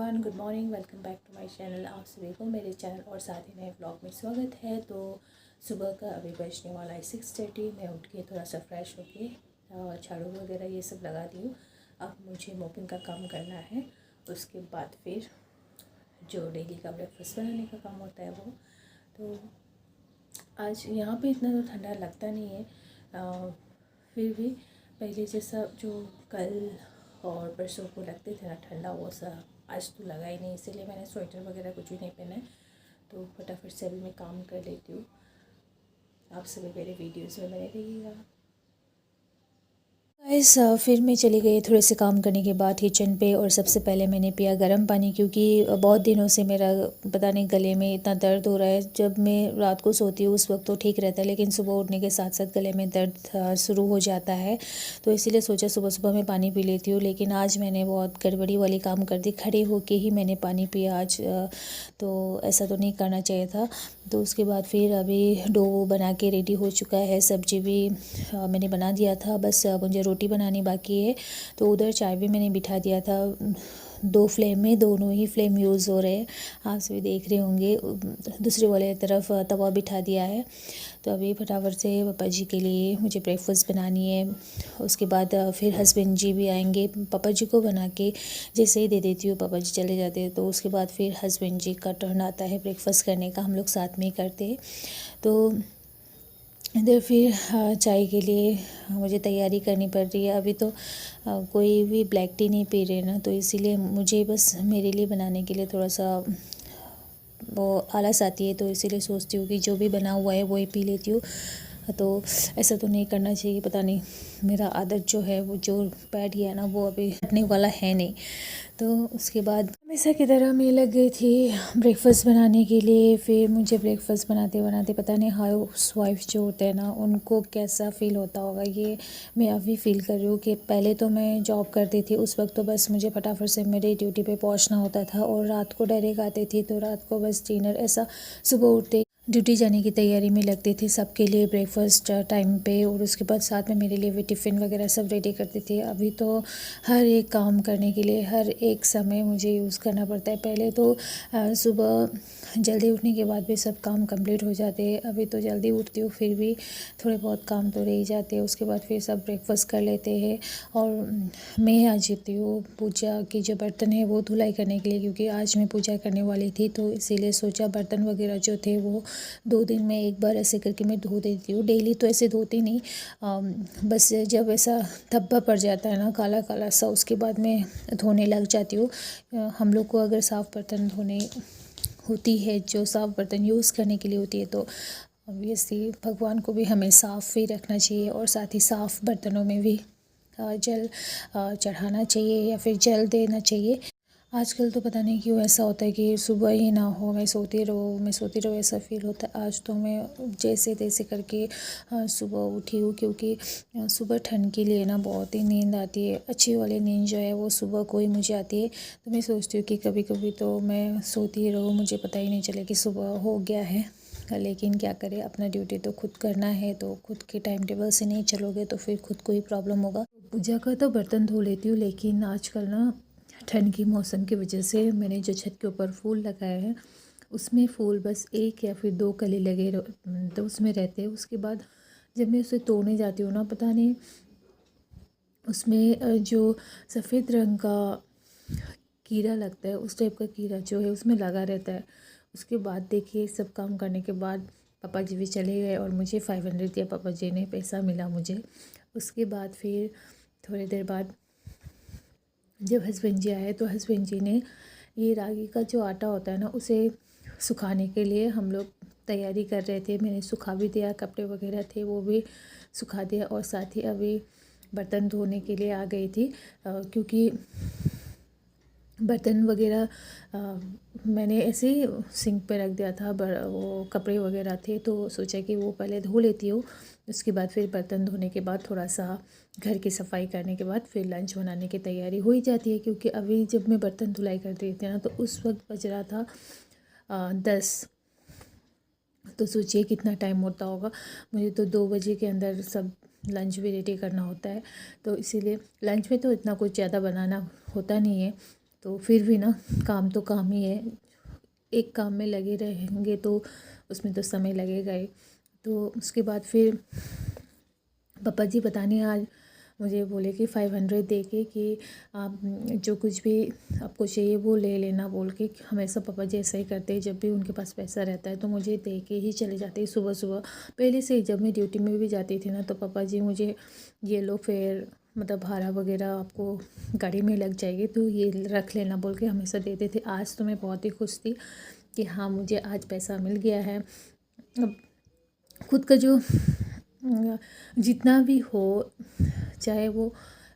Everyone, good morning. Welcome back to my channel. आप सभी को मेरे चैनल और साथ ही नए ब्लॉग में स्वागत है। तो सुबह का अभी बजने वाला है 6:30। मैं उठ के थोड़ा सा फ्रेश होके झाड़ू वगैरह ये सब लगा दी हूँ। अब मुझे मोपिंग का काम करना है। उसके बाद फिर जो डेली का ब्रेकफास्ट बनाने का काम होता है वो। तो आज यहाँ पे इतना तो ठंडा लगता नहीं है, फिर भी पहले जैसा जो कल और परसों को लगते थे ना ठंडा, वो सा आज तो लगा ही नहीं। इसीलिए मैंने स्वेटर वगैरह कुछ भी नहीं पहना है। तो फटाफट से अभी मैं काम कर लेती हूँ। आप सभी मेरे वीडियोस में बने रहिएगा। गाइस, फिर मैं चली गई थोड़े से काम करने के बाद किचन पे, और सबसे पहले मैंने पिया गर्म पानी, क्योंकि बहुत दिनों से मेरा पता नहीं गले में इतना दर्द हो रहा है। जब मैं रात को सोती हूँ उस वक्त तो ठीक रहता है, लेकिन सुबह उठने के साथ साथ गले में दर्द शुरू हो जाता है। तो इसीलिए सोचा सुबह सुबह मैं पानी पी लेती हूँ, लेकिन आज मैंने बहुत गड़बड़ी वाली काम कर दी। खड़े होके ही मैंने पानी पिया आज। तो ऐसा तो नहीं करना चाहिए था। तो उसके बाद फिर अभी डो बना के रेडी हो चुका है। सब्जी भी मैंने बना दिया था, बस मुझे रोटी बनानी बाकी है। तो उधर चाय भी मैंने बिठा दिया था। दो फ्लेम में, दोनों ही फ्लेम यूज़ हो रहे हैं। आप सभी देख रहे होंगे। दूसरे वाले तरफ तवा बिठा दिया है। तो अभी फटाफट से पापा जी के लिए मुझे ब्रेकफास्ट बनानी है। उसके बाद फिर हस्बैंड जी भी आएंगे। पापा जी को बना के जैसे ही दे देती हूँ, पापा जी चले जाते हैं। तो उसके बाद फिर हस्बैंड जी का टर्न आता है ब्रेकफास्ट करने का। हम लोग साथ में ही करते हैं। तो इधर फिर चाय के लिए मुझे तैयारी करनी पड़ रही है। अभी तो कोई भी ब्लैक टी नहीं पी रहे ना, तो इसीलिए मुझे बस मेरे लिए बनाने के लिए थोड़ा सा वो आलस आती है। तो इसीलिए सोचती हूँ कि जो भी बना हुआ है वो ही पी लेती हूँ। तो ऐसा तो नहीं करना चाहिए। पता नहीं मेरा आदत जो है वो जो बैठ गया ना, वो अभी हटने वाला है नहीं। तो उसके बाद हमेशा की तरह मैं लग गई थी ब्रेकफास्ट बनाने के लिए। फिर मुझे ब्रेकफास्ट बनाते बनाते पता नहीं हाउस वाइफ जो होते हैं ना, उनको कैसा फ़ील होता होगा, ये मैं अभी फ़ील कर रही हूँ। कि पहले तो मैं जॉब करती थी, उस वक्त तो बस मुझे फटाफट से मेरे ड्यूटी पे पहुँचना होता था, और रात को डायरेक्ट आती थी। तो रात को बस डिनर ऐसा, सुबह उठते ड्यूटी जाने की तैयारी में लगती थी, सबके लिए ब्रेकफास्ट टाइम पे, और उसके बाद साथ में मेरे लिए भी टिफ़िन वगैरह सब रेडी करती थी। अभी तो हर एक काम करने के लिए हर एक समय मुझे यूज़ करना पड़ता है। पहले तो सुबह जल्दी उठने के बाद भी सब काम कंप्लीट हो जाते हैं। अभी तो जल्दी उठती हूँ, फिर भी थोड़े बहुत काम तो रह ही जाते हैं। उसके बाद फिर सब ब्रेकफास्ट कर लेते हैं, और मैं आ जाती हूँ पूजा की जो बर्तन है वो धुलाई करने के लिए, क्योंकि आज मैं पूजा करने वाली थी। तो इसीलिए सोचा बर्तन वगैरह जो थे वो 2 दिन में एक बार ऐसे करके मैं धो देती हूँ। डेली तो ऐसे धोती नहीं, बस जब ऐसा धब्बा पड़ जाता है ना काला काला सा, उसके बाद मैं धोने लग जाती हूँ। हम लोग को अगर साफ़ बर्तन धोने होती है, जो साफ़ बर्तन यूज़ करने के लिए होती है, तो ऑब्वियसली भगवान को भी हमें साफ़ ही रखना चाहिए, और साथ ही साफ़ बर्तनों में भी जल चढ़ाना चाहिए या फिर जल देना चाहिए। आजकल तो पता नहीं क्यों ऐसा होता है कि सुबह ही ना हो, मैं सोती रहूँ ऐसा फ़ील होता है। आज तो मैं जैसे तैसे करके सुबह उठी हूँ, क्योंकि सुबह ठंड के लिए ना बहुत ही नींद आती है। अच्छी वाली नींद जो है वो सुबह को ही मुझे आती है। तो मैं सोचती हूँ कि कभी कभी तो मैं सोती ही रहूँ, मुझे पता ही नहीं चले कि सुबह हो गया है। लेकिन क्या करें, अपना ड्यूटी तो खुद करना है। तो खुद के टाइम टेबल से नहीं चलोगे तो फिर खुद को ही प्रॉब्लम होगा। पूजा का तो बर्तन धो लेती हूँ, लेकिन आजकल ना ठंड की मौसम की वजह से मैंने जो छत के ऊपर फूल लगाए हैं, उसमें फूल बस एक या फिर 2 कली लगे तो उसमें रहते हैं। उसके बाद जब मैं उसे तोड़ने जाती हूँ ना, पता नहीं उसमें जो सफ़ेद रंग का कीड़ा लगता है, उस टाइप का कीड़ा जो है उसमें लगा रहता है। उसके बाद देखिए, सब काम करने के बाद पापा जी भी चले गए, और मुझे 500 दिया पापा जी ने, पैसा मिला मुझे। उसके बाद फिर थोड़ी देर बाद जब हस्बैंड जी आए, तो हस्बैंड जी ने ये रागी का जो आटा होता है ना, उसे सुखाने के लिए हम लोग तैयारी कर रहे थे। मैंने सुखा भी दिया, कपड़े वगैरह थे वो भी सुखा दिया, और साथ ही अभी बर्तन धोने के लिए आ गई थी, क्योंकि बर्तन वगैरह मैंने ऐसे ही सिंक पे रख दिया था। वो कपड़े वगैरह थे, तो सोचा कि वो पहले धो लेती हूँ। उसके बाद फिर बर्तन धोने के बाद थोड़ा सा घर की सफाई करने के बाद फिर लंच बनाने की तैयारी हो ही जाती है। क्योंकि अभी जब मैं बर्तन धुलाई कर रही थी ना, तो उस वक्त बज रहा था 10। तो सोचिए कितना टाइम होता होगा। मुझे तो 2 बजे के अंदर सब लंच भी रेडी करना होता है। तो इसीलिए लंच में तो इतना कुछ ज़्यादा बनाना होता नहीं है। तो फिर भी ना काम तो काम ही है, एक काम में लगे रहेंगे तो उसमें तो समय लगेगा ही। तो उसके बाद फिर पापा जी पता नहीं आज मुझे बोले कि 500 दे के कि आप जो कुछ भी आपको चाहिए वो ले लेना बोल के। हमेशा पापा जी ऐसा ही करते हैं, जब भी उनके पास पैसा रहता है तो मुझे दे के ही चले जाते हैं सुबह सुबह। पहले से ही जब मैं ड्यूटी में भी जाती थी ना तो पापा जी मुझे ये लो फिर मतलब भाड़ा वगैरह आपको गाड़ी में लग जाएगी तो ये रख लेना बोल के हमेशा देते थे। आज तो मैं बहुत ही खुश थी कि हाँ मुझे आज पैसा मिल गया है। अब खुद का जो जितना भी हो, चाहे वो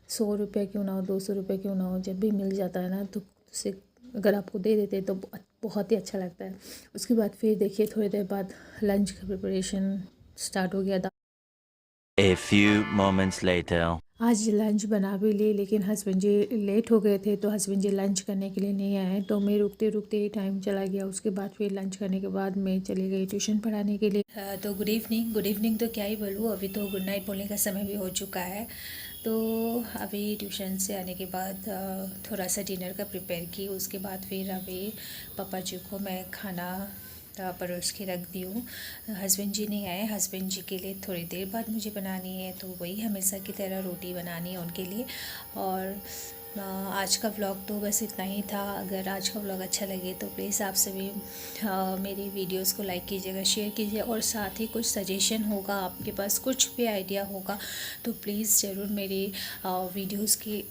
100 रुपये क्यों ना हो, 200 रुपये क्यों ना हो, जब भी मिल जाता है ना तो उसे अगर आपको दे देते तो बहुत ही अच्छा लगता है। उसके बाद फिर देखिए थोड़ी देर बाद लंच का प्रिपरेशन स्टार्ट हो गया था। A few moments later. आज लंच बना भी लिए लेकिन हस्बैंड जी लेट हो गए थे तो हस्बैंड जी लंच करने के लिए नहीं आए, तो मैं रुकते रुकते ही टाइम चला गया। उसके बाद फिर लंच करने के बाद मैं चली गई ट्यूशन पढ़ाने के लिए। तो गुड इवनिंग तो क्या ही बोलूँ, अभी तो गुड नाइट बोलने का समय भी हो चुका है। तो अभी ट्यूशन से आने के बाद थोड़ा सा डिनर का प्रिपेयर की, उसके बाद फिर अभी पापा जी को मैं खाना परोस के रख दी हूँ। हस्बैंड जी नहीं आए, हस्बैंड जी के लिए थोड़ी देर बाद मुझे बनानी है, तो वही हमेशा की तरह रोटी बनानी है उनके लिए। और आज का व्लॉग तो बस इतना ही था। अगर आज का व्लॉग अच्छा लगे तो प्लीज़ आप सभी मेरी वीडियोस को लाइक कीजिएगा, शेयर कीजिए, और साथ ही कुछ सजेशन होगा, आपके पास कुछ भी आइडिया होगा तो प्लीज़ ज़रूर मेरी वीडियोस की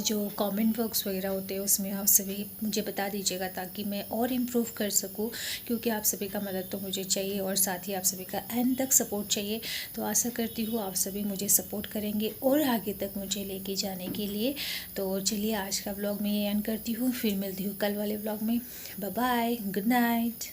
जो कमेंट बॉक्स वगैरह होते हैं उसमें आप सभी मुझे बता दीजिएगा ताकि मैं और इम्प्रूव कर सकूं, क्योंकि आप सभी का मदद तो मुझे चाहिए और साथ ही आप सभी का एंड तक सपोर्ट चाहिए। तो आशा करती हूँ आप सभी मुझे सपोर्ट करेंगे और आगे तक मुझे लेके जाने के लिए। तो चलिए आज का व्लॉग मैं ये एंड करती हूँ, फिर मिलती हूँ कल वाले व्लॉग में। Bye bye, good night.